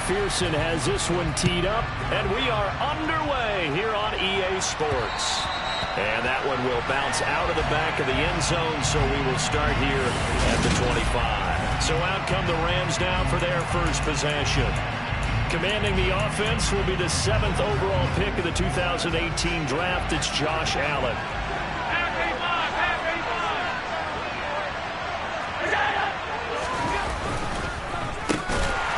McPherson has this one teed up, and we are underway here on EA Sports. And that one will bounce out of the back of the end zone, so we will start here at the 25. So out come the Rams now for their first possession. Commanding the offense will be the 7th overall pick of the 2018 draft. It's Josh Allen.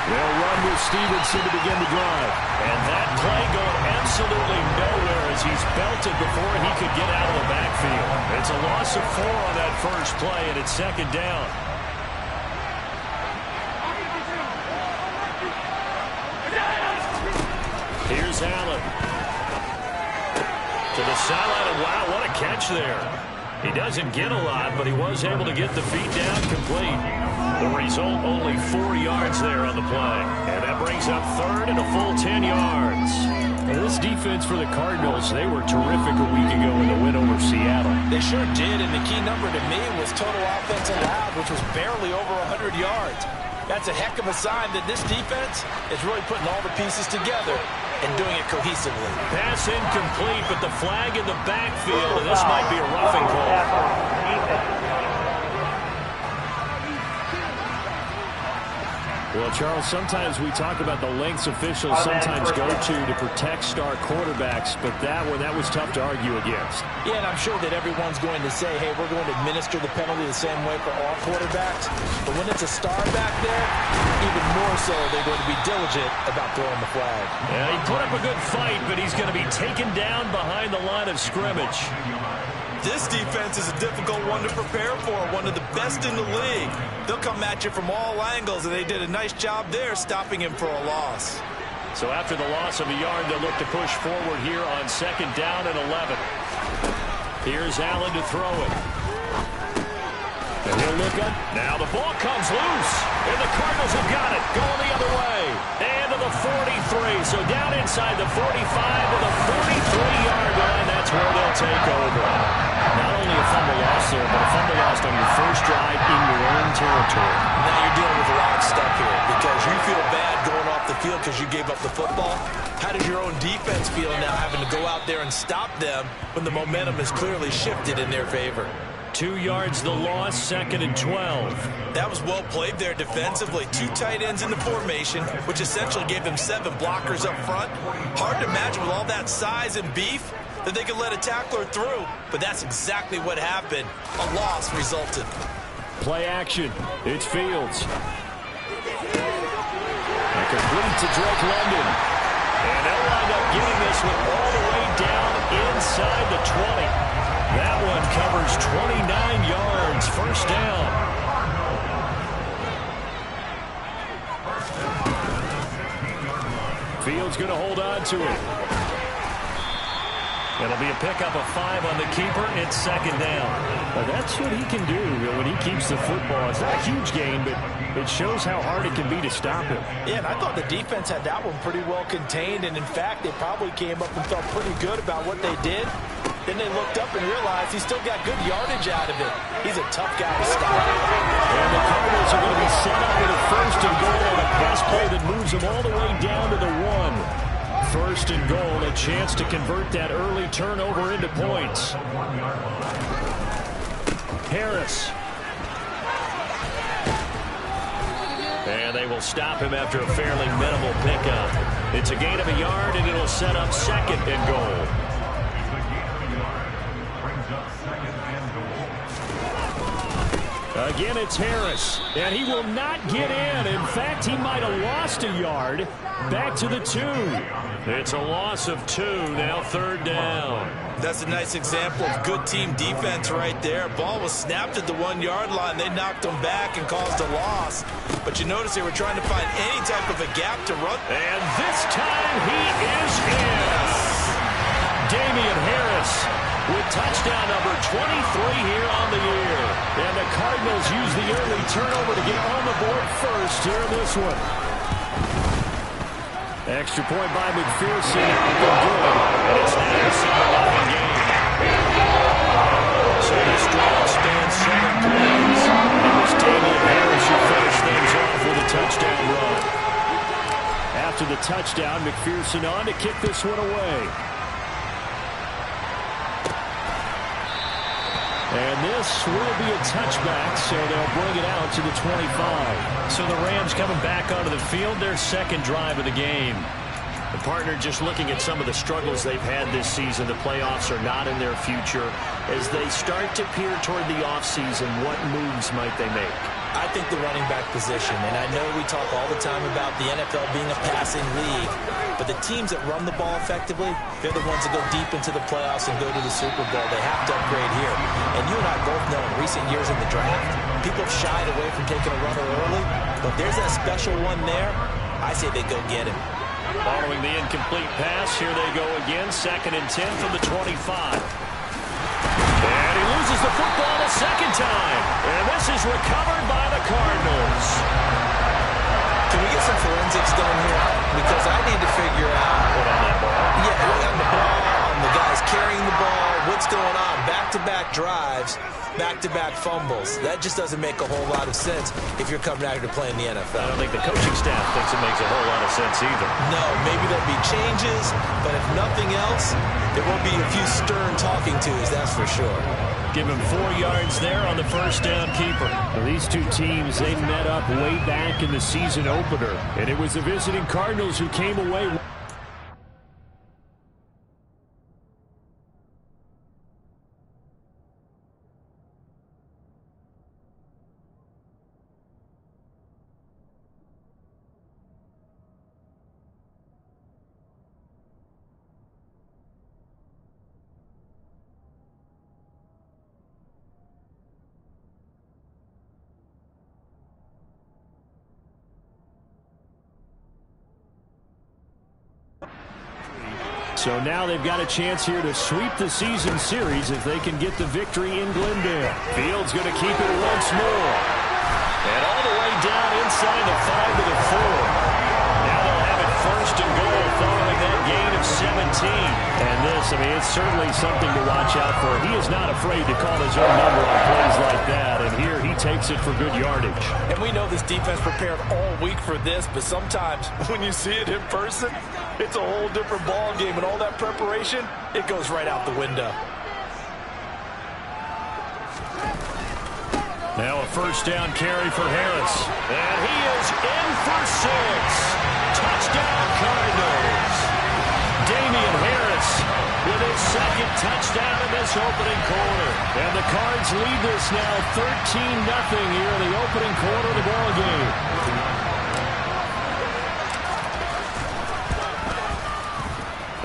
They'll run with Stevenson to begin the drive. And that play going absolutely nowhere as he's belted before he could get out of the backfield. It's a loss of 4 on that first play, and it's 2nd down. Here's Allen. To the sideline, and wow, what a catch there. He doesn't get a lot, but he was able to get the feet down complete. The result, only 4 yards there on the play. And that brings up 3rd and a full 10 yards. And this defense for the Cardinals, they were terrific a week ago in the win over Seattle. They sure did, and the key number to me was total offense allowed, which was barely over 100 yards. That's a heck of a sign that this defense is really putting all the pieces together and doing it cohesively. Pass incomplete, but the flag in the backfield, and this might be a roughing call. Well, Charles, sometimes we talk about the lengths officials sometimes go to protect star quarterbacks, but that one, that was tough to argue against. Yeah, and I'm sure that everyone's going to say, hey, we're going to administer the penalty the same way for all quarterbacks. But when it's a star back there, even more so, they're going to be diligent about throwing the flag. Yeah, he put up a good fight, but he's going to be taken down behind the line of scrimmage. This defense is a difficult one to prepare for, one of the best in the league. They'll come at you from all angles, and they did a nice job there stopping him for a loss. So after the loss of a yard, they'll look to push forward here on 2nd down and 11. Here's Allen to throw it. And he'll look up. Now the ball comes loose, and the Cardinals have got it, going the other way. And to the 43, so down inside the 45 to the 43-yard line. That's where they'll take over. Not only a fumble loss there, but a fumble lost on your first drive in your own territory. Now you're dealing with a lot of stuff here because you feel bad going off the field because you gave up the football. How does your own defense feel now having to go out there and stop them when the momentum is clearly shifted in their favor? 2 yards the loss, 2nd and 12. That was well played there defensively. 2 tight ends in the formation, which essentially gave them 7 blockers up front. Hard to imagine with all that size and beef that they could let a tackler through, but that's exactly what happened. A loss resulted. Play action. It's Fields. And complete to Drake London. And they'll wind up getting this one all the way down inside the 20. That one covers 29 yards. 1st down. Fields going to hold on to it. It'll be a pickup of 5 on the keeper. It's 2nd down. Well, that's what he can do when he keeps the football. It's not a huge gain, but it shows how hard it can be to stop him. Yeah, and I thought the defense had that one pretty well contained, and in fact, they probably came up and felt pretty good about what they did. Then they looked up and realized he still got good yardage out of it. He's a tough guy to stop. And the Cardinals are going to be set up with a 1st and goal on a pass play that moves them all the way down to the 1. 1st and goal, a chance to convert that early turnover into points. Harris. And they will stop him after a fairly minimal pickup. It's a gain of a yard, and it'll set up 2nd and goal. Again, it's Harris, and he will not get in. In fact, he might have lost a yard. Back to the 2. It's a loss of 2, now 3rd down. That's a nice example of good team defense right there. Ball was snapped at the 1-yard line. They knocked him back and caused a loss. But you notice they were trying to find any type of a gap to run. And this time he is in. Damian Harris with touchdown number 23 here on the year. And the Cardinals use the early turnover to get on the board first here in this one. Extra point by McPherson. Good. And it's now a 7-0 game. So this drive stands 7 plays. And it was Damian Harris who finished things off with a touchdown run. touchdown. McPherson on to kick this one away. And this will be a touchback, so they'll bring it out to the 25. So the Rams coming back onto the field, their second drive of the game. The partner just looking at some of the struggles they've had this season. The playoffs are not in their future. As they start to peer toward the offseason, what moves might they make? I think the running back position, and I know we talk all the time about the NFL being a passing league, but the teams that run the ball effectively, they're the ones that go deep into the playoffs and go to the Super Bowl. They have to upgrade here. And you and I both know in recent years in the draft, people have shied away from taking a runner early, but there's that special one there. I say they go get him. Following the incomplete pass, here they go again, 2nd and 10 from the 25. And he loses the football a second time. And this is recovered by the Cardinals. Can we get some forensics done here? Because I need to figure out what on that ball. Yeah, on the ball, on the guys carrying the ball, what's going on. Back-to-back drives, back-to-back fumbles. That just doesn't make a whole lot of sense if you're coming out here to play in the NFL. I don't think the coaching staff thinks it makes a whole lot of sense either. No, maybe there'll be changes, but if nothing else, there will be a few stern talking tos, that's for sure. Give him 4 yards there on the first down keeper. Well, these two teams, they met up way back in the season opener, and it was the visiting Cardinals who came away. So now they've got a chance here to sweep the season series if they can get the victory in Glendale. Fields going to keep it once more. And all the way down inside the 5 to the 4. Now they'll have it 1st and goal following that gain of 17. And this, I mean, it's certainly something to watch out for. He is not afraid to call his own number on plays like that. And here he takes it for good yardage. And we know this defense prepared all week for this, but sometimes when you see it in person, it's a whole different ball game, and all that preparation, it goes right out the window. Now a 1st down carry for Harris. And he is in for 6. Touchdown Cardinals. Damian Harris with his 2nd touchdown in this opening quarter. And the Cards lead this now 13-0 here in the opening quarter of the ball game.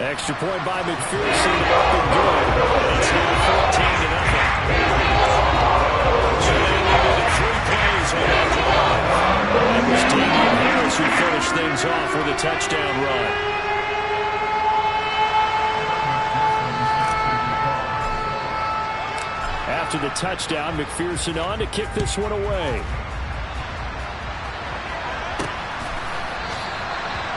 Extra point by McPherson, up and good. And it's now 14-0. So they needed 3 plays on that drive. It was Damian Harris who finished things off with a touchdown run. After the touchdown, McPherson on to kick this one away.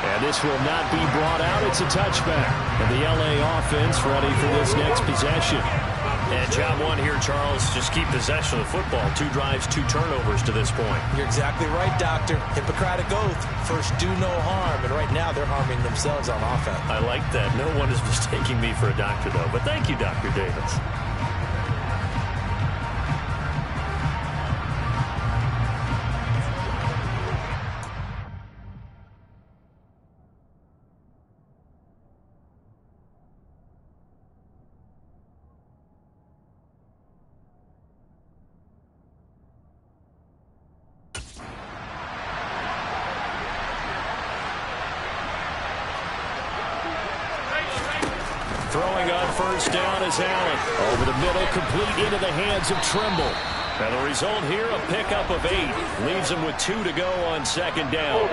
And this will not be brought out. It's a touchback. And the LA offense ready for this next possession. And job one here, Charles, just keep possession of the football. 2 drives, 2 turnovers to this point. You're exactly right, Doctor. Hippocratic oath. First, do no harm. And right now, they're harming themselves on offense. I like that. No one is mistaking me for a doctor, though. But thank you, Dr. Davis. Throwing on 1st down is Allen. Over the middle, complete into the hands of Trimble. And the result here, a pickup of 8. Leaves him with 2 to go on 2nd down.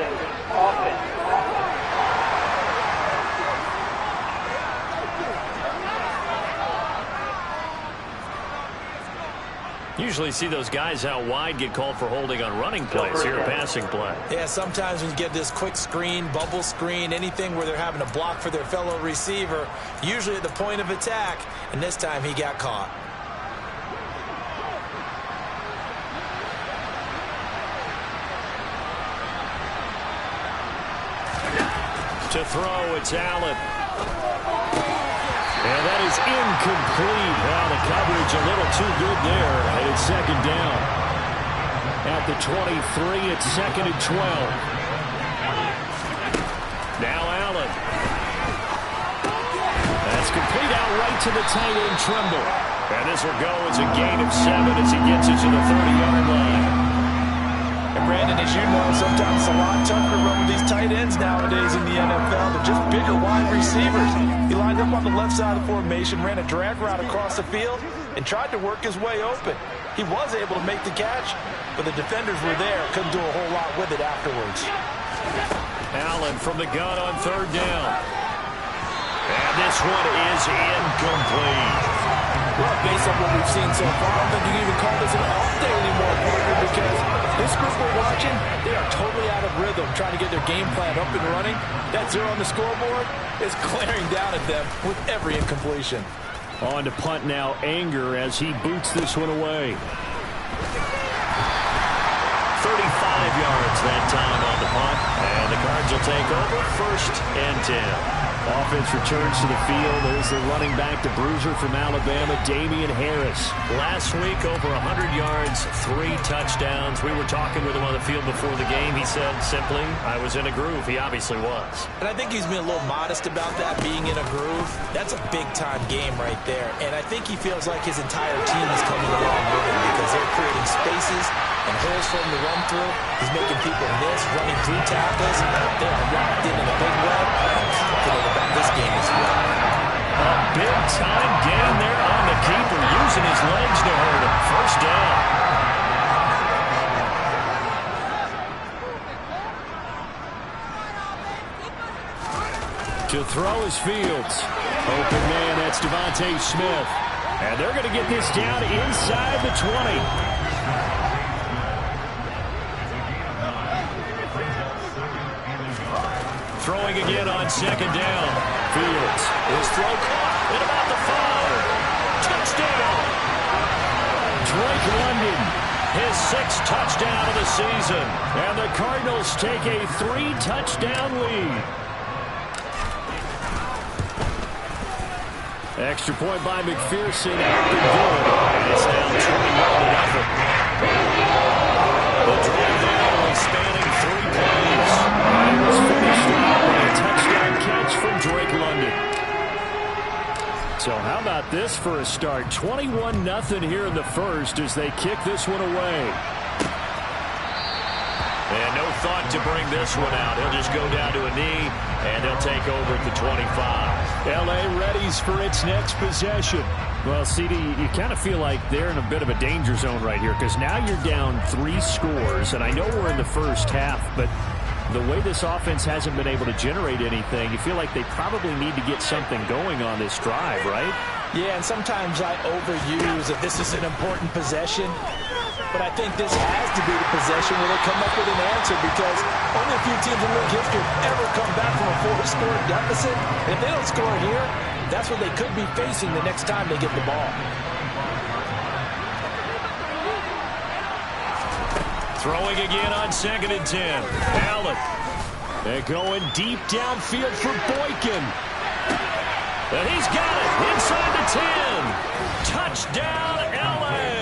Usually see those guys out wide get called for holding on running plays. Here a passing play. Yeah, sometimes when you get this quick screen, bubble screen, anything where they're having to block for their fellow receiver, usually at the point of attack, and this time he got caught. To throw, it's Allen. And that is incomplete. Well, the coverage a little too good there. And it's second down. At the 23, it's second and 12. Now Allen. That's complete out right to the tight end, Tremble. And this will go as a gain of 7 as he gets it to the 30-yard line. And Brandon, as you know, sometimes it's a lot tougher to run with these tight ends nowadays in the NFL. They're just bigger wide receivers. He lined up on the left side of the formation, ran a drag route across the field, and tried to work his way open. He was able to make the catch, but the defenders were there. Couldn't do a whole lot with it afterwards. Allen from the gun on third down. And this one is incomplete. Well, based on what we've seen so far, I don't think you can even call this an off day anymore, because this group we're watching, they are totally out of rhythm, trying to get their game plan up and running. That 0 on the scoreboard is glaring down at them with every incompletion. On to punt now, Anger, as he boots this one away. 35 yards that time on the punt, and the Cards will take over first and 10. Offense returns to the field. There's the running back, the bruiser from Alabama, Damian Harris. Last week, over 100 yards, 3 touchdowns. We were talking with him on the field before the game. He said simply, I was in a groove. He obviously was. And I think he's been a little modest about that, being in a groove. That's a big-time game right there. And I think he feels like his entire team is coming along with him because they're creating spaces and holes for him to run through. He's making people miss, running through tackles. They are locked in a big way. I'm confident about this game as well. A big-time gain there on the keeper, using his legs to hurt him. First down. To throw is Fields. Open man, that's Devontae Smith. And they're going to get this down inside the 20. Throwing again on second down. Fields. His throw caught at about the 5. Touchdown. Drake London, his 6th touchdown of the season. And the Cardinals take a 3-touchdown lead. Extra point by McPherson. Up and good. And it's now 21-0. The drive there was spanning 3 plays. And it was finished out by a touchdown catch from Drake London. So how about this for a start? 21-0 here in the first as they kick this one away. And no thought to bring this one out. He'll just go down to a knee, and they'll take over at the 25. L.A. readies for its next possession. Well, CD, you kind of feel like they're in a bit of a danger zone right here because now you're down 3 scores, and I know we're in the first half, but the way this offense hasn't been able to generate anything, you feel like they probably need to get something going on this drive, right? Yeah, and sometimes I overuse that this is an important possession. But I think this has to be the possession where they come up with an answer because only a few teams in league history have ever come back from a 4-score deficit. And if they don't score here, that's what they could be facing the next time they get the ball. Throwing again on second and 10. Allen. They're going deep downfield for Boykin. And he's got it inside the 10. Touchdown, L.A.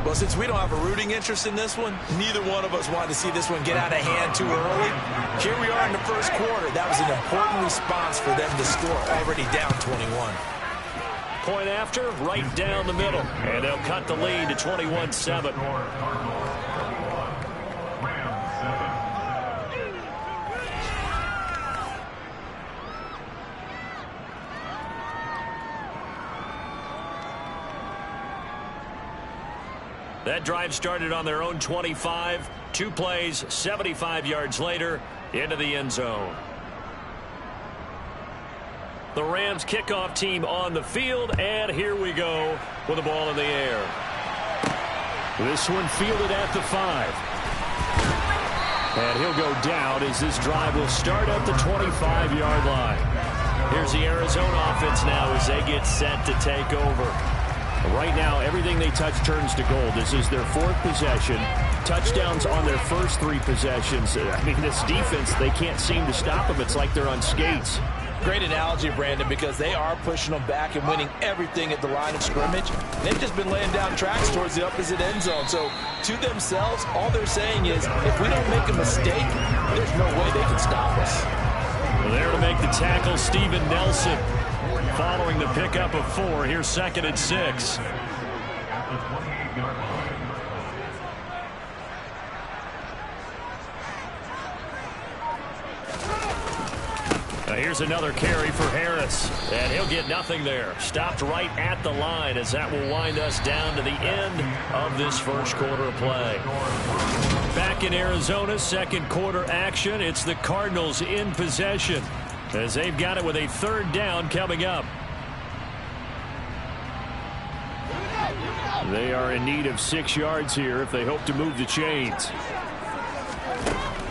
Well, since we don't have a rooting interest in this one, neither one of us wanted to see this one get out of hand too early. Here we are in the first quarter. That was an important response for them to score, already down 21. Point after, right down the middle. And they'll cut the lead to 21-7. That drive started on their own 25. 2 plays, 75 yards later, into the end zone. The Rams kickoff team on the field, and here we go with the ball in the air. This one fielded at the 5. And he'll go down as this drive will start at the 25-yard line. Here's the Arizona offense now as they get set to take over. Right now, everything they touch turns to gold. This is their 4th possession. Touchdowns on their first 3 possessions. I mean, this defense, they can't seem to stop them. It's like they're on skates. Great analogy, Brandon, because they are pushing them back and winning everything at the line of scrimmage. They've just been laying down tracks towards the opposite end zone. So to themselves, all they're saying is, if we don't make a mistake, there's no way they can stop us. Well, there to make the tackle, Steven Nelson. Following the pickup of 4, here's 2nd and 6. Here's another carry for Harris, and he'll get nothing there. Stopped right at the line, as that will wind us down to the end of this first quarter of play. Back in Arizona, second quarter action. It's the Cardinals in possession, as they've got it with a 3rd down coming up. They are in need of 6 yards here if they hope to move the chains.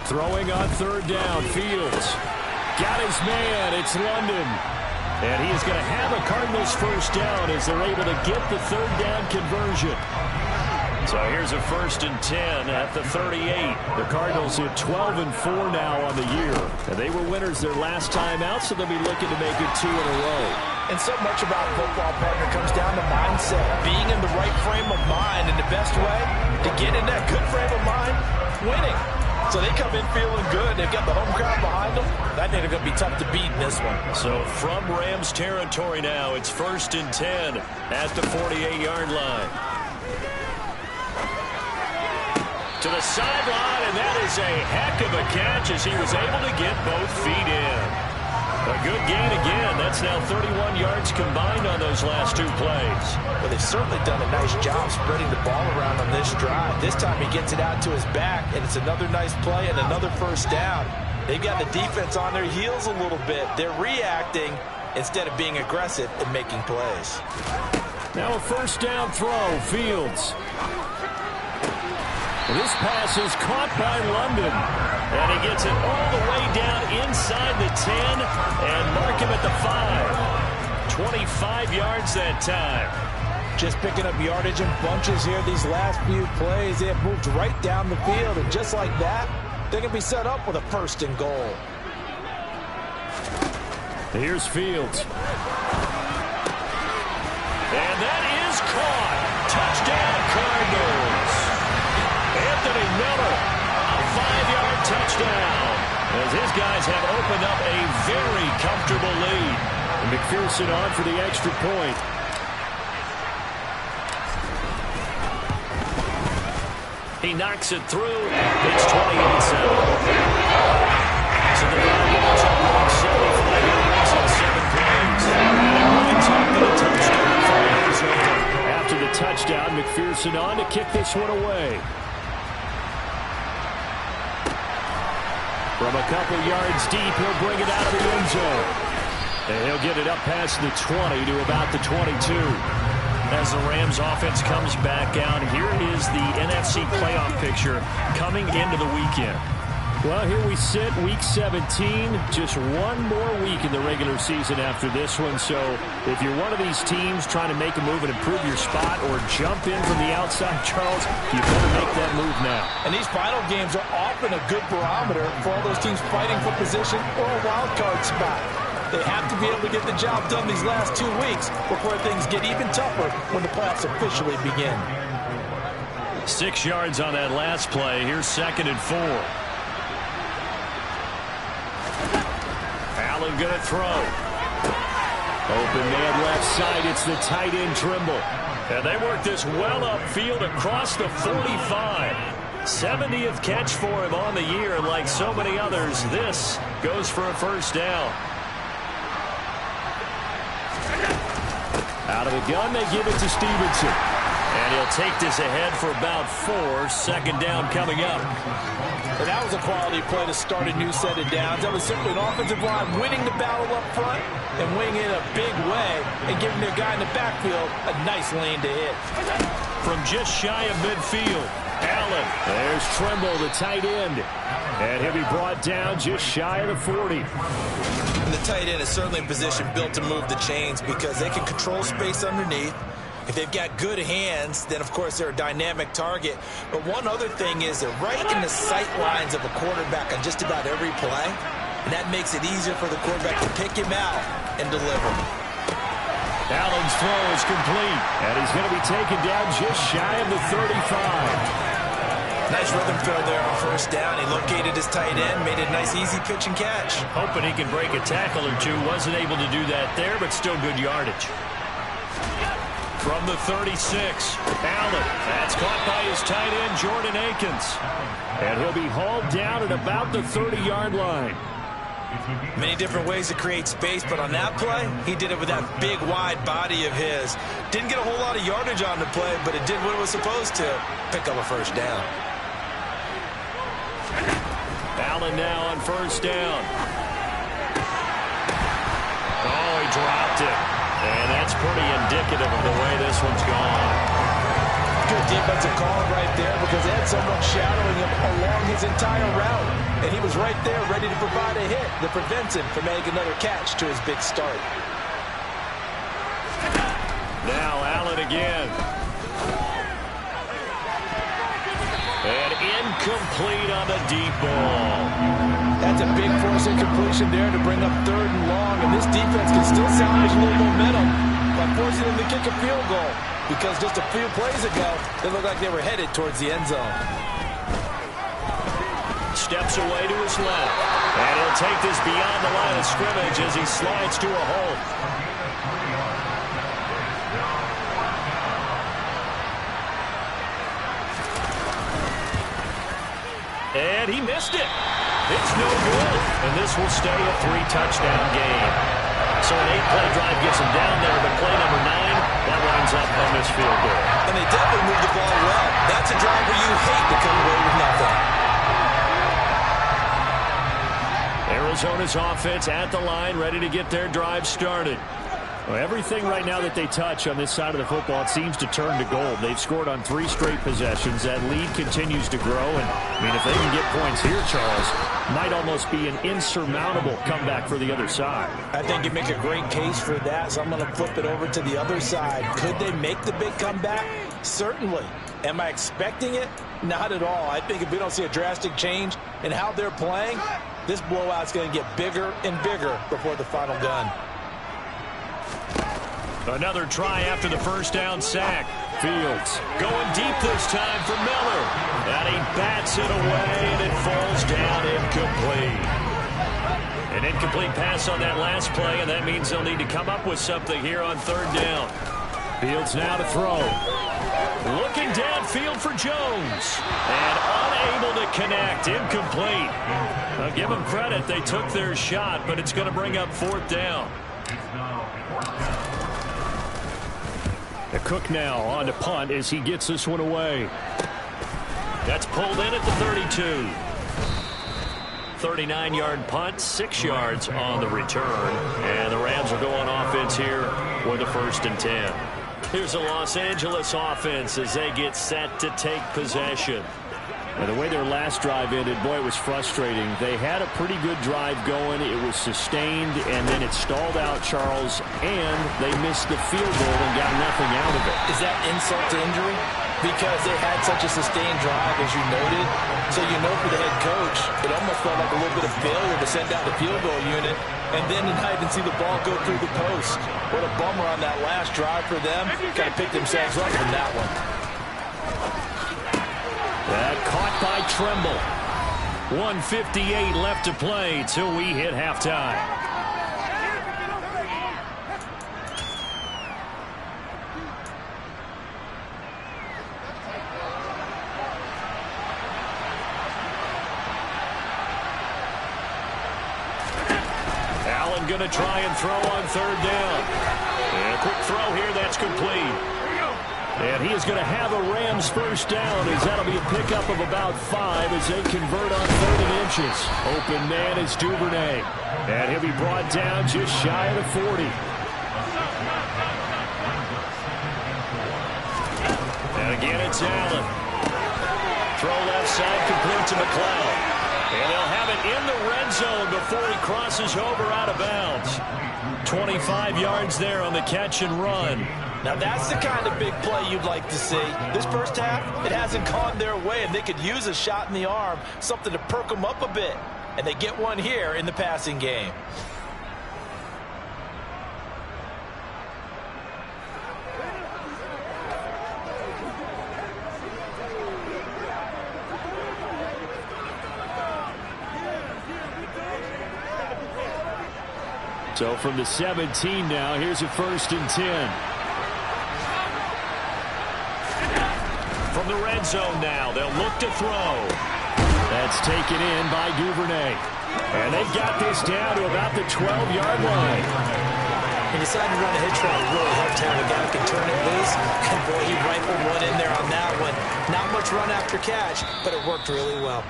Throwing on 3rd down, Fields. Got his man. It's London. And he is going to have a Cardinals first down as they're able to get the 3rd down conversion. So here's a 1st and 10 at the 38. The Cardinals hit 12-4 now on the year. And they were winners their last time out, so they'll be looking to make it 2 in a row. And so much about football, partner, comes down to mindset. Being in the right frame of mind, and the best way to get in that good frame of mind, winning. So they come in feeling good. They've got the home crowd behind them. I think they're going to be tough to beat in this one. So from Rams territory now, it's 1st and 10 at the 48-yard line. To the sideline, and that is a heck of a catch as he was able to get both feet in. A good gain again. That's now 31 yards combined on those last 2 plays. Well, they've certainly done a nice job spreading the ball around on this drive. This time he gets it out to his back, and it's another nice play and another first down. They've got the defense on their heels a little bit. They're reacting instead of being aggressive and making plays. Now a first down throw, Fields. This pass is caught by London. And he gets it all the way down inside the 10 and mark him at the 5. 25 yards that time. Just picking up yardage in bunches here these last few plays. They have moved right down the field, and just like that, they can be set up with a 1st and goal. Here's Fields. And that is caught. Touchdown, Cardinals. Anthony Miller, a 5-yard touchdown, as his guys have opened up a very comfortable lead. And McPherson on for the extra point. He knocks it through. It's 28-7. So the Cardinals are winning 75 yards in 7 plays. And on top of the touchdown for Arizona. After the touchdown, McPherson on to kick this one away. From a couple yards deep, he'll bring it out of the end zone. And he'll get it up past the 20 to about the 22. As the Rams offense comes back out, here is the NFC playoff picture coming into the weekend. Well, here we sit, week 17, just one more week in the regular season after this one. So if you're one of these teams trying to make a move and improve your spot or jump in from the outside, Charles, you better make that move now. And these final games are often a good barometer for all those teams fighting for position or a wild card spot. They have to be able to get the job done these last 2 weeks before things get even tougher when the playoffs officially begin. 6 yards on that last play. Here's 2nd and 4. Allen going to throw. Open man left side. It's the tight end Trimble. And they work this well upfield across the 45. 70th catch for him on the year. Like so many others, this goes for a first down. Out of the gun, they give it to Stevenson. And he'll take this ahead for about 4. 2nd down coming up. And that was a quality play to start a new set of downs. That was simply an offensive line winning the battle up front and winning it a big way and giving their guy in the backfield a nice lane to hit. From just shy of midfield, Allen. There's Trimble, the tight end. And he'll be brought down just shy of the 40. And the tight end is certainly in position built to move the chains because they can control space underneath. If they've got good hands, then, of course, they're a dynamic target. But one other thing is they're right in the sight lines of a quarterback on just about every play, and that makes it easier for the quarterback to pick him out and deliver. Allen's throw is complete, and he's going to be taken down just shy of the 35. Nice rhythm throw there on first down. He located his tight end, made it a nice, easy pitch and catch. Hoping he can break a tackle or two. Wasn't able to do that there, but still good yardage. From the 36, Allen. That's caught by his tight end, Jordan Akins. And he'll be hauled down at about the 30-yard line. Many different ways to create space, but on that play, he did it with that big, wide body of his. Didn't get a whole lot of yardage on the play, but it did what it was supposed to, pick up a first down. Allen now on first down. Oh, he dropped it. And that's pretty indicative of the way this one's gone. Good defensive call right there because they had someone shadowing him along his entire route. And he was right there ready to provide a hit that prevents him from making another catch to his big start. Now Allen again. And incomplete on the deep ball. That's a big force incompletion there to bring up 3rd and long. And this defense can still salvage a little momentum by forcing them to kick a field goal. Because just a few plays ago, they looked like they were headed towards the end zone. Steps away to his left. And he'll take this beyond the line of scrimmage as he slides to a hole. And he missed it. It's no good. And this will stay a 3-touchdown game. So an 8-play drive gets him down there, but play number 9, that winds up on this field goal. And they definitely moved the ball well. That's a drive where you hate to come away with nothing. Arizona's offense at the line, ready to get their drive started. Well, everything right now that they touch on this side of the football, it seems to turn to gold. They've scored on 3 straight possessions. That lead continues to grow. And, I mean, if they can get points here, Charles, might almost be an insurmountable comeback for the other side. I think you make a great case for that, so I'm going to flip it over to the other side. Could they make the big comeback? Certainly. Am I expecting it? Not at all. I think if we don't see a drastic change in how they're playing, this blowout's going to get bigger and bigger before the final gun. Another try after the first down sack. Fields going deep this time for Miller. And he bats it away, and it falls down incomplete. An incomplete pass on that last play, and that means they'll need to come up with something here on 3rd down. Fields now to throw. Looking downfield for Jones. And unable to connect. Incomplete. I'll give them credit. They took their shot, but it's going to bring up 4th down. The Cook now on to punt as he gets this one away. That's pulled in at the 32. 39-yard punt, 6 yards on the return. And the Rams will go on offense here with a 1st and 10. Here's the Los Angeles offense as they get set to take possession. And the way their last drive ended, boy, it was frustrating. They had a pretty good drive going. It was sustained, and then it stalled out, Charles, and they missed the field goal and got nothing out of it. Is that insult to injury? Because they had such a sustained drive, as you noted. So you know for the head coach, it almost felt like a little bit of failure to send out the field goal unit, and then to not even see the ball go through the post. What a bummer on that last drive for them. Kind of picked themselves up from that one. That caught by Tremble. 1:58 left to play till we hit halftime. Allen going to try and throw on 3rd down. And a quick throw here, that's complete. And he is going to have a Rams 1st down as that'll be a pickup of about 5 as they convert on 3rd and inches. Open man is Duvernay. And he'll be brought down just shy of the 40. And again, it's Allen. Throw left side, complete to McLeod. And they'll have it in the red zone before he crosses over out of bounds. 25 yards there on the catch and run. Now that's the kind of big play you'd like to see. This first half, it hasn't gone their way, and they could use a shot in the arm, something to perk them up a bit. And they get one here in the passing game. So from the 17 now, here's a 1st and 10. From the red zone now, they'll look to throw. That's taken in by Duvernay. And they've got this down to about the 12-yard line. He decided to run a hitch route really helped have a guy who can turn it loose. And boy, he rifled one in there on that one. Not much run after catch, but it worked really well.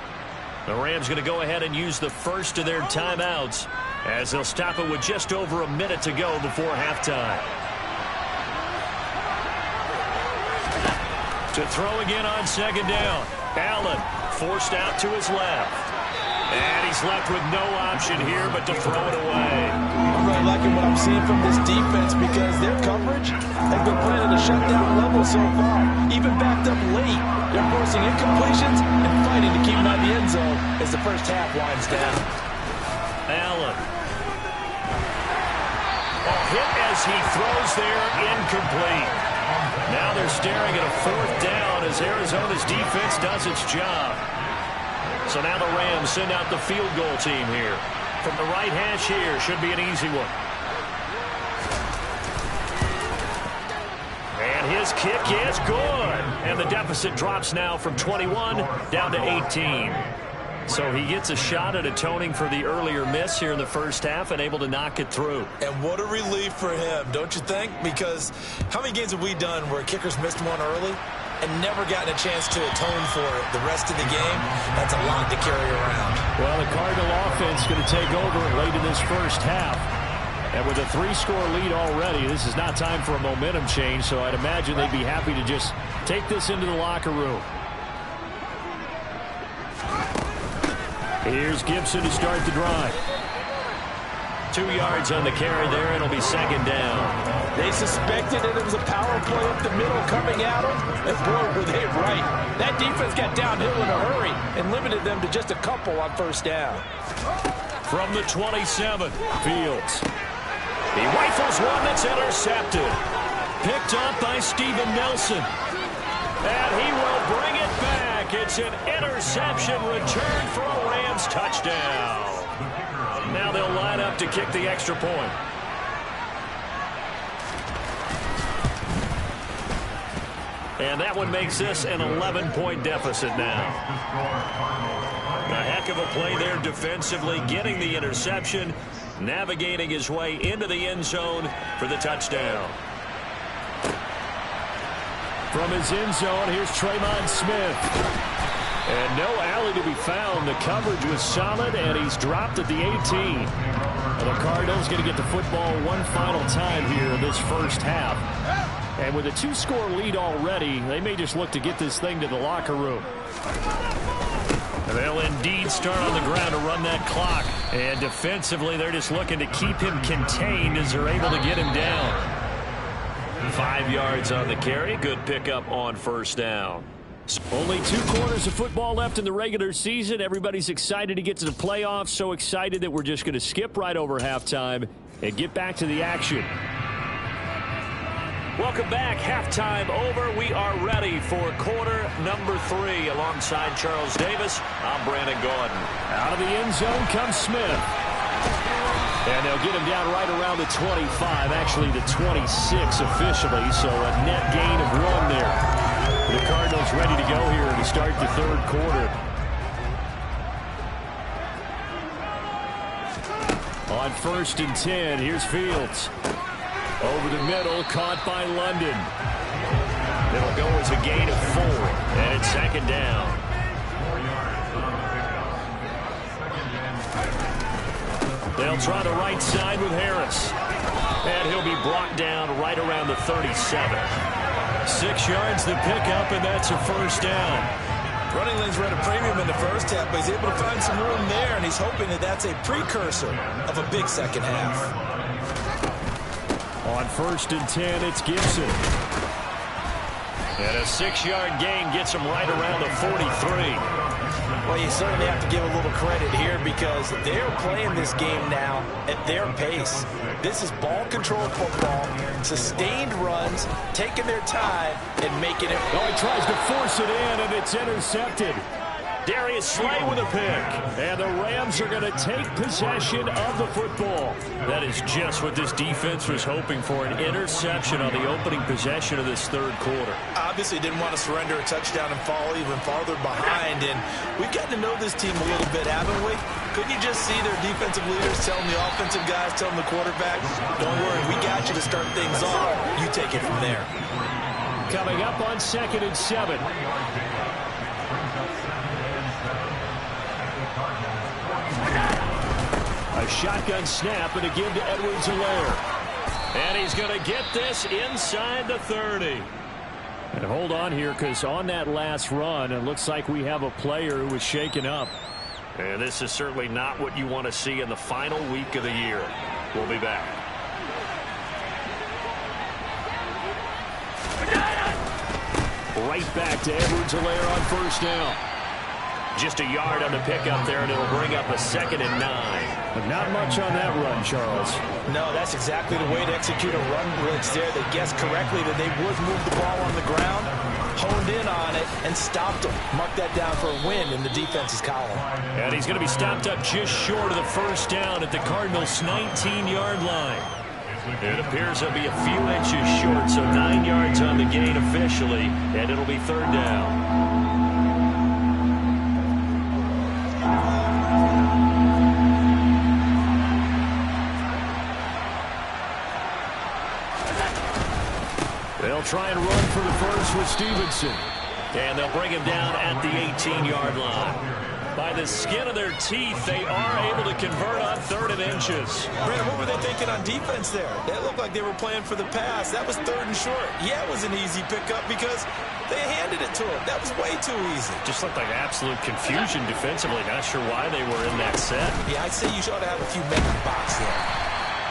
The Rams going to go ahead and use the first of their timeouts, as they'll stop it with just over a minute to go before halftime. To throw again on 2nd down. Allen forced out to his left. And he's left with no option here but to throw it away. I'm really liking what I'm seeing from this defense because their coverage has been playing at a shutdown level so far. Even backed up late, they're forcing incompletions and fighting to keep them out of the end zone as the first half winds down. Allen. Hit as he throws there, incomplete. Now they're staring at a 4th down as Arizona's defense does its job. So now the Rams send out the field goal team here. From the right hash here, should be an easy one. And his kick is good. And the deficit drops now from 21 down to 18. So he gets a shot at atoning for the earlier miss here in the first half and able to knock it through. And what a relief for him, don't you think? Because how many games have we done where kickers missed one early and never gotten a chance to atone for it the rest of the game? That's a lot to carry around. Well, the Cardinal offense going to take over late in this first half. And with a 3-score lead already, this is not time for a momentum change, so I'd imagine they'd be happy to just take this into the locker room. Here's Gibson to start the drive. 2 yards on the carry there, and it'll be 2nd down. They suspected it was a power play up the middle coming at them, and boy, were they right. That defense got downhill in a hurry and limited them to just a couple on 1st down. From the 27, Fields. He rifles one that's intercepted. Picked up by Steven Nelson. And he will bring it back. It's an interception return for a Rams touchdown. Now they'll line up to kick the extra point. And that one makes this an 11-point deficit now. A heck of a play there defensively, getting the interception, navigating his way into the end zone for the touchdown. From his end zone, here's Tremon Smith. And no alley to be found. The coverage was solid, and he's dropped at the 18. And the Cardinals going to get the football one final time here in this first half. And with a 2-score lead already, they may just look to get this thing to the locker room. They'll indeed start on the ground to run that clock. And defensively, they're just looking to keep him contained as they're able to get him down. 5 yards on the carry. Good pickup on 1st down. Only 2 quarters of football left in the regular season. Everybody's excited to get to the playoffs. So excited that we're just going to skip right over halftime and get back to the action. Welcome back. Halftime over. We are ready for quarter number 3 alongside Charles Davis. I'm Brandon Gordon. Out of the end zone comes Smith. And they'll get him down right around the 25, actually the 26 officially, so a net gain of 1 there. The Cardinals ready to go here to start the 3rd quarter. On 1st and 10, here's Fields. Over the middle, caught by London. It'll go as a gain of 4, and it's 2nd down. They'll try the right side with Harris. And he'll be brought down right around the 37. 6 yards the pickup, and that's a 1st down. Running lanes were at a premium in the first half, but he's able to find some room there, and he's hoping that that's a precursor of a big second half. On 1st and 10, it's Gibson. And a 6-yard gain gets him right around the 43. Well, you certainly have to give a little credit here because they're playing this game now at their pace. This is ball-controlled football, sustained runs, taking their time, and making it. Oh, he tries to force it in, and it's intercepted. Darius Slay with a pick. And the Rams are going to take possession of the football. That is just what this defense was hoping for, an interception on the opening possession of this third quarter. Obviously didn't want to surrender a touchdown and fall even farther behind. And we've gotten to know this team a little bit, haven't we? Couldn't you just see their defensive leaders telling the offensive guys, telling the quarterback, don't worry, we got you to start things off. You take it from there. Coming up on 2nd and 7. A shotgun snap and a give to Edwards-Helaire. And he's going to get this inside the 30. And hold on here, because on that last run, it looks like we have a player who was shaken up. And this is certainly not what you want to see in the final week of the year. We'll be back. Right back to Edwards-Helaire on 1st down. Just a yard on the pickup there, and it'll bring up a 2nd and 9. But not much on that run, Charles. No, that's exactly the way to execute a run blitz there. They guessed correctly that they would move the ball on the ground, honed in on it, and stopped them. Mark that down for a win in the defense's column. And he's going to be stopped up just short of the 1st down at the Cardinals' 19-yard line. It appears he'll be a few inches short, so 9 yards on the gain officially, and it'll be 3rd down. They'll try and run for the first with Stevenson. And they'll bring him down at the 18-yard line. By the skin of their teeth, they are able to convert on 3rd and inches. Brandon, what were they thinking on defense there? That looked like they were playing for the pass. That was 3rd and short. Yeah, it was an easy pickup because they handed it to him. That was way too easy. Just looked like absolute confusion defensively. Not sure why they were in that set. Yeah, I'd say you should have a few men in the box there.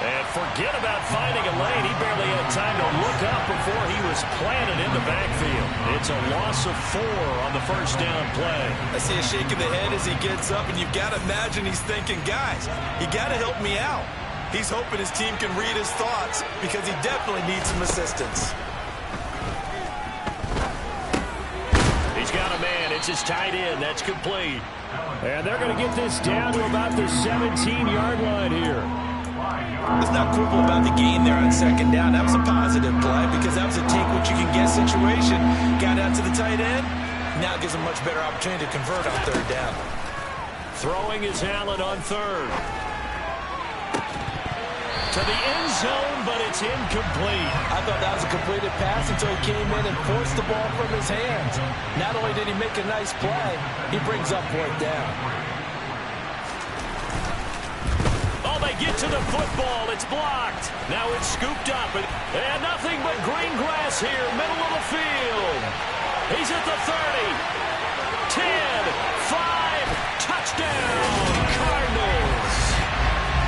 And forget about finding a lane. He barely had time to look up before he was planted in the backfield. It's a loss of 4 on the 1st down play. I see a shake of the head as he gets up, and you've got to imagine he's thinking, guys, you got to help me out. He's hoping his team can read his thoughts because he definitely needs some assistance. He's got a man. It's his tight end. That's complete. And they're going to get this down to about the 17-yard line here. Let's not quibble about the gain there on 2nd down. That was a positive play because that was a take-what-you-can-get situation. Got out to the tight end. Now it gives him a much better opportunity to convert on 3rd down. Throwing is Allen on 3rd. To the end zone, but it's incomplete. I thought that was a completed pass until he came in and forced the ball from his hands. Not only did he make a nice play, he brings up 4th down. They get to the football. It's blocked. Now it's scooped up. And nothing but green grass here, middle of the field. He's at the 30. 10, 5, touchdown, Cardinals.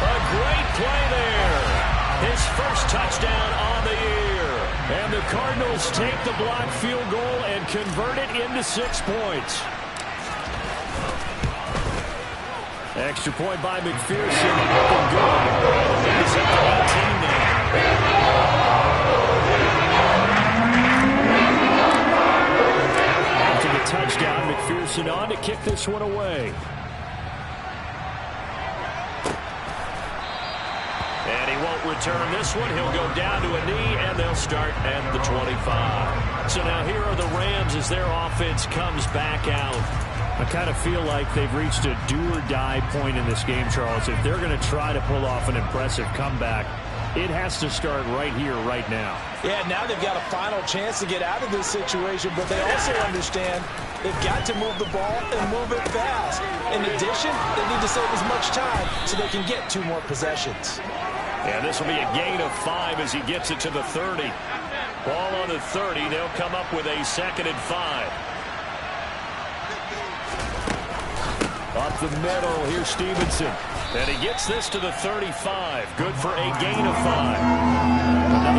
A great play there. His first touchdown on the year. And the Cardinals take the blocked field goal and convert it into 6 points. Extra point by McPherson. Looking good. He's at the 18 now. After the touchdown, McPherson on to kick this one away. And he won't return this one. He'll go down to a knee, and they'll start at the 25. So now here are the Rams as their offense comes back out. I kind of feel like they've reached a do-or-die point in this game, Charles. If they're going to try to pull off an impressive comeback, it has to start right here, right now. Yeah, now they've got a final chance to get out of this situation, but they also understand they've got to move the ball and move it fast. In addition, they need to save as much time so they can get 2 more possessions. Yeah, this will be a gain of 5 as he gets it to the 30. Ball on the 30. They'll come up with a 2nd and 5. Up the middle, here's Stevenson. And he gets this to the 35. Good for a gain of 5.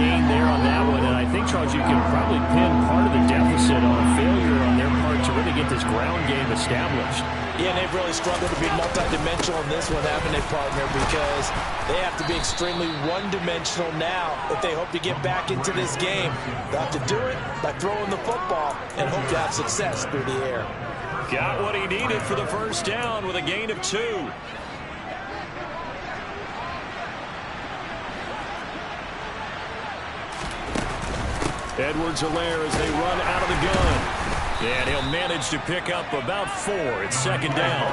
gain there on that one. And I think, Charles, you can probably pin part of the deficit on a failure on their part to really get this ground game established. Yeah, and they've really struggled to be multidimensional in this one, haven't they, partner? Because they have to be extremely one-dimensional now if they hope to get back into this game. They'll have to do it by throwing the football and hope to have success through the air. Got what he needed for the first down with a gain of 2. Edwards-Helaire as they run out of the gun. And he'll manage to pick up about 4. It's second down.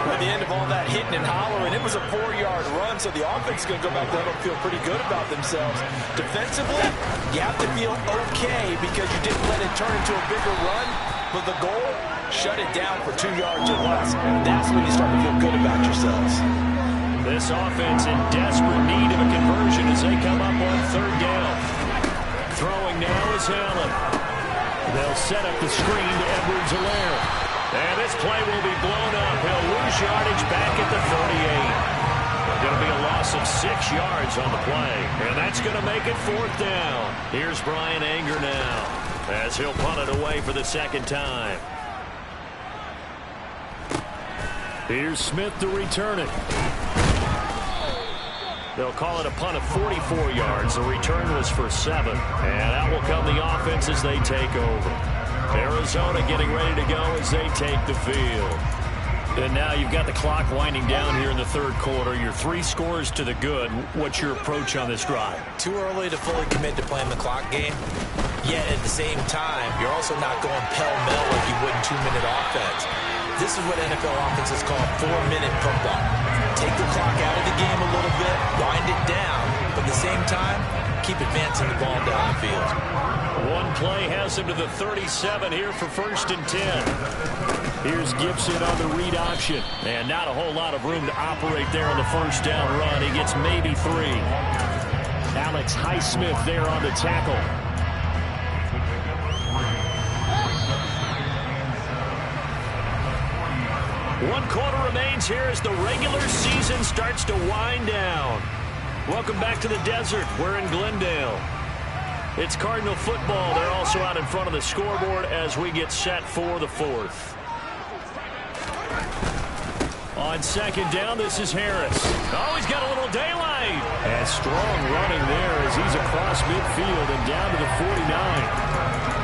At the end of all that hitting and hollering, it was a 4-yard run, so the offense is going to go back there and feel pretty good about themselves. Defensively, you have to feel okay because you didn't let it turn into a bigger run, but the goal, shut it down for 2 yards or less. That's when you start to feel good about yourselves. This offense in desperate need of a conversion as they come up on third down. Throwing now is Allen. They'll set up the screen to Edwards-Helaire. And this play will be blown up. He'll lose yardage back at the 38. Going to be a loss of 6 yards on the play. And that's going to make it fourth down. Here's Brian Anger now as he'll punt it away for the second time. Here's Smith to return it. They'll call it a punt of 44 yards. The return was for 7. And out will come the offense as they take over. Arizona getting ready to go as they take the field. And now you've got the clock winding down here in the third quarter. You're 3 scores to the good. What's your approach on this drive? Too early to fully commit to playing the clock game. Yet at the same time, you're also not going pell-mell like you would in 2-minute offense. This is what NFL offenses call 4-minute football. Take the clock out of the game a little bit, wind it down, but at the same time, keep advancing the ball down the field. One play has him to the 37 here for 1st and 10. Here's Gibson on the read option. And not a whole lot of room to operate there on the first down run. He gets maybe 3. Alex Highsmith there on the tackle. One quarter remains here as the regular season starts to wind down. Welcome back to the desert. We're in Glendale. It's Cardinal football. They're also out in front of the scoreboard as we get set for the 4th. On second down, this is Harris. Oh, he's got a little daylight. And strong running there as he's across midfield and down to the 49.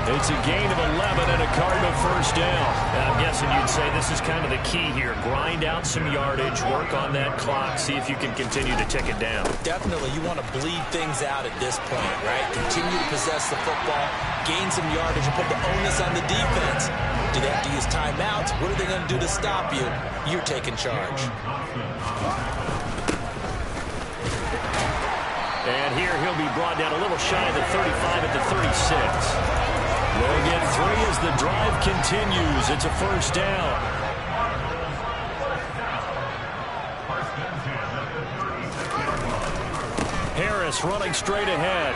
It's a gain of 11 and a Cardinal first down. I'm guessing you'd say this is kind of the key here. Grind out some yardage, work on that clock, see if you can continue to tick it down. Definitely, you want to bleed things out at this point, right? Continue to possess the football, gain some yardage, and put the onus on the defense. Do they have to use timeouts? What are they going to do to stop you? You're taking charge. And here he'll be brought down a little shy of the 35 at the 36. They'll get 3 as the drive continues. It's a first down. Harris running straight ahead.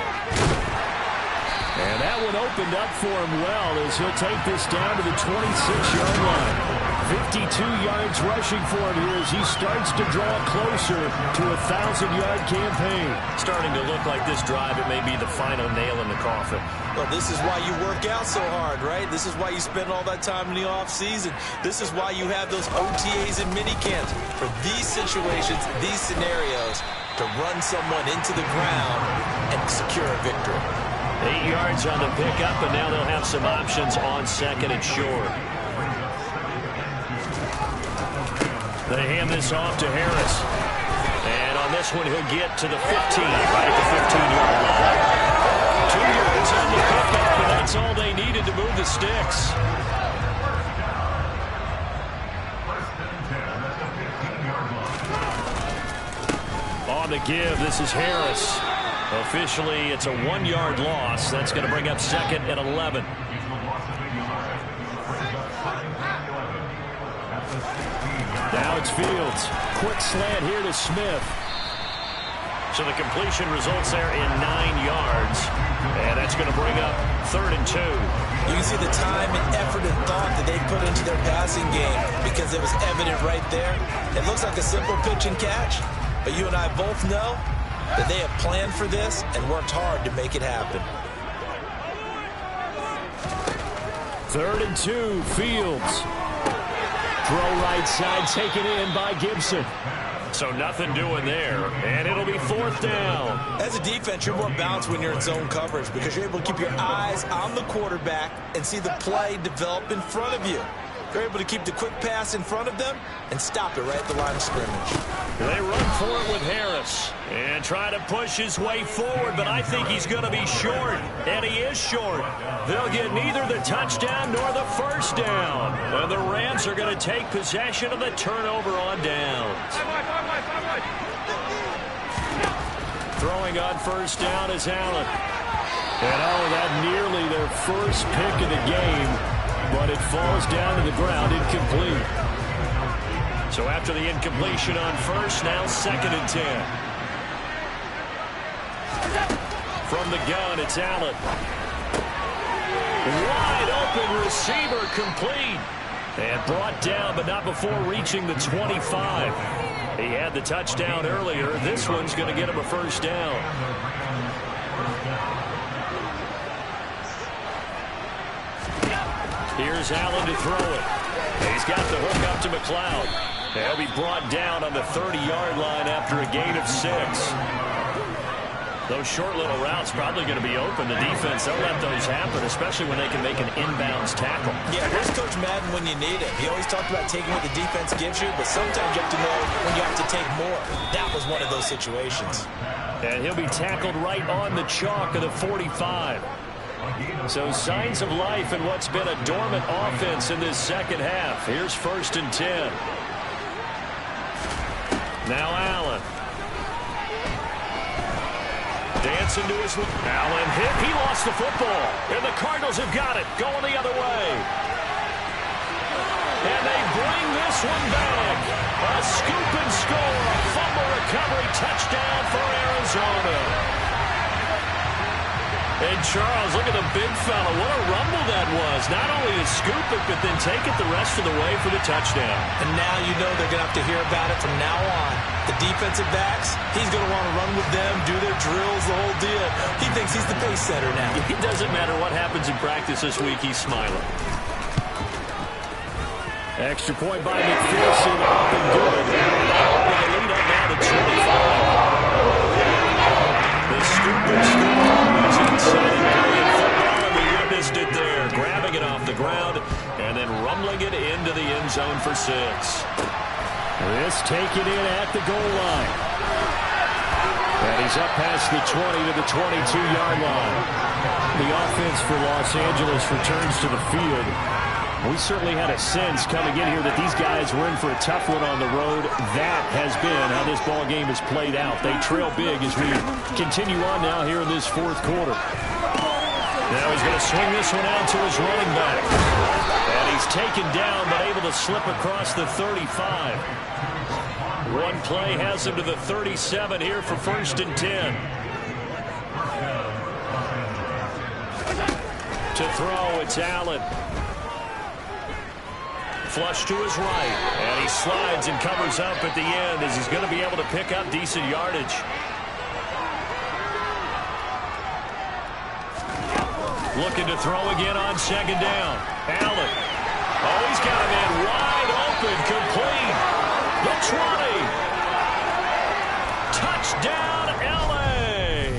And that one opened up for him well as he'll take this down to the 26-yard line. 52 yards rushing for him here as he starts to draw closer to a 1,000-yard campaign. Starting to look like this drive, it may be the final nail in the coffin. Well, this is why you work out so hard, right? This is why you spend all that time in the offseason. This is why you have those OTAs and minicamps. For these situations, these scenarios, to run someone into the ground and secure a victory. 8 yards on the pickup, and now they'll have some options on second and short. They hand this off to Harris. And on this one, he'll get to the 15, right at the 15-yard line. 2 yards on the pickup, and that's all they needed to move the sticks. On the give, this is Harris. Officially, it's a 1-yard loss. That's going to bring up 2nd and 11. Now it's Fields. Quick slant here to Smith. So the completion results there in 9 yards. And that's going to bring up 3rd and 2. You can see the time and effort and thought that they put into their passing game because it was evident right there. It looks like a simple pitch and catch, but you and I both know that they have planned for this and worked hard to make it happen. 3rd and 2, Fields. Throw right side, taken in by Gibson. So nothing doing there, and it'll be 4th down. As a defense, you're more balanced when you're in zone coverage because you're able to keep your eyes on the quarterback and see the play develop in front of you. You're able to keep the quick pass in front of them and stop it right at the line of scrimmage. They run for it with Harris and try to push his way forward, but I think he's going to be short, and he is short. They'll get neither the touchdown nor the 1st down, and the Rams are going to take possession of the turnover on downs. Throwing on 1st down is Allen. And that nearly their first pick of the game, but it falls down to the ground incomplete. So after the incompletion on 1st, now 2nd and 10. From the gun, it's Allen. Wide open receiver, complete. And brought down, but not before reaching the 25. He had the touchdown earlier. This one's going to get him a 1st down. Here's Allen to throw it. He's got the hook up to McLeod. He'll be brought down on the 30-yard line after a gain of 6. Those short little routes probably going to be open. The defense, they'll let those happen, especially when they can make an inbounds tackle. Yeah, where's Coach Madden when you need him? He always talked about taking what the defense gives you, but sometimes you have to know when you have to take more. That was one of those situations. And he'll be tackled right on the chalk of the 45. So signs of life in what's been a dormant offense in this 2nd half. Here's 1st and 10. Now Allen. Dancing to his... Allen hit. He lost the football. And the Cardinals have got it. Going the other way. And they bring this one back. A scoop and score. A fumble recovery touchdown for Arizona. And Charles, look at the big fella. What a rumble that was. Not only to scoop it, but then take it the rest of the way for the touchdown. And now you know they're going to have to hear about it from now on. The defensive backs, he's going to want to run with them, do their drills, the whole deal. He thinks he's the pace setter now. It doesn't matter what happens in practice this week, he's smiling. Extra point by McPherson, up and good. With a lead up now to 25. The scoop and scoop. Exciting period football, and we witnessed it there. Grabbing it off the ground and then rumbling it into the end zone for 6. This taken in at the goal line. And he's up past the 20 to the 22-yard line. The offense for Los Angeles returns to the field. We certainly had a sense coming in here that these guys were in for a tough one on the road. That has been how this ball game has played out. They trail big as we continue on now here in this 4th quarter. Now he's going to swing this one out to his running back. And he's taken down but able to slip across the 35. One play has him to the 37 here for 1st and 10. To throw, it's Allen. Flush to his right, and he slides and covers up at the end as he's going to be able to pick up decent yardage. Looking to throw again on 2nd down. Allen. Oh, he's got a man wide open, complete. The 20. Touchdown, L.A.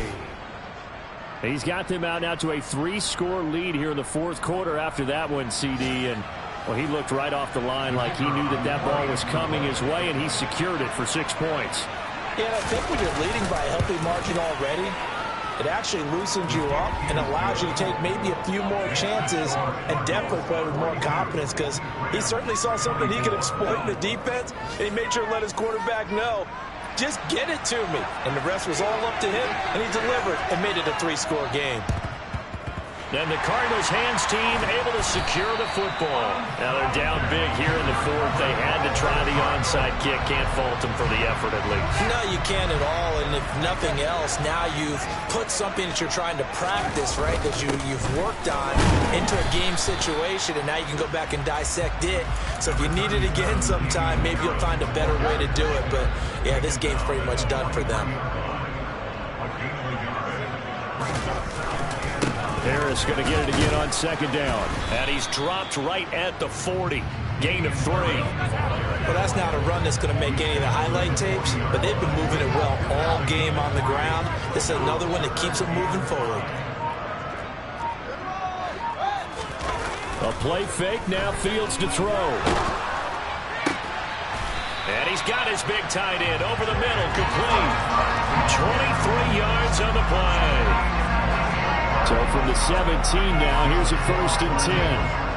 He's got them out now to a 3-score lead here in the 4th quarter after that one, CD, and well, he looked right off the line like he knew that that ball was coming his way, and he secured it for 6 points. Yeah, I think when you're leading by a healthy margin already, it actually loosens you up and allows you to take maybe a few more chances and definitely play with more confidence because he certainly saw something he could exploit in the defense, and he made sure to let his quarterback know, just get it to me. And the rest was all up to him, and he delivered and made it a 3-score game. And the Cardinals hands team able to secure the football. Now they're down big here in the 4th. They had to try the onside kick. Can't fault them for the effort at least. No, you can't at all. And if nothing else, now you've put something that you're trying to practice, right, that you've worked on into a game situation, and now you can go back and dissect it. So if you need it again sometime, maybe you'll find a better way to do it. But, yeah, this game's pretty much done for them. Harris going to get it again on second down. And he's dropped right at the 40. Gain of 3. Well, that's not a run that's going to make any of the highlight tapes, but they've been moving it well all game on the ground. This is another one that keeps them moving forward. A play fake, now Fields to throw. And he's got his big tight end over the middle, complete. 23 yards on the play. So from the 17 now, here's a 1st and 10.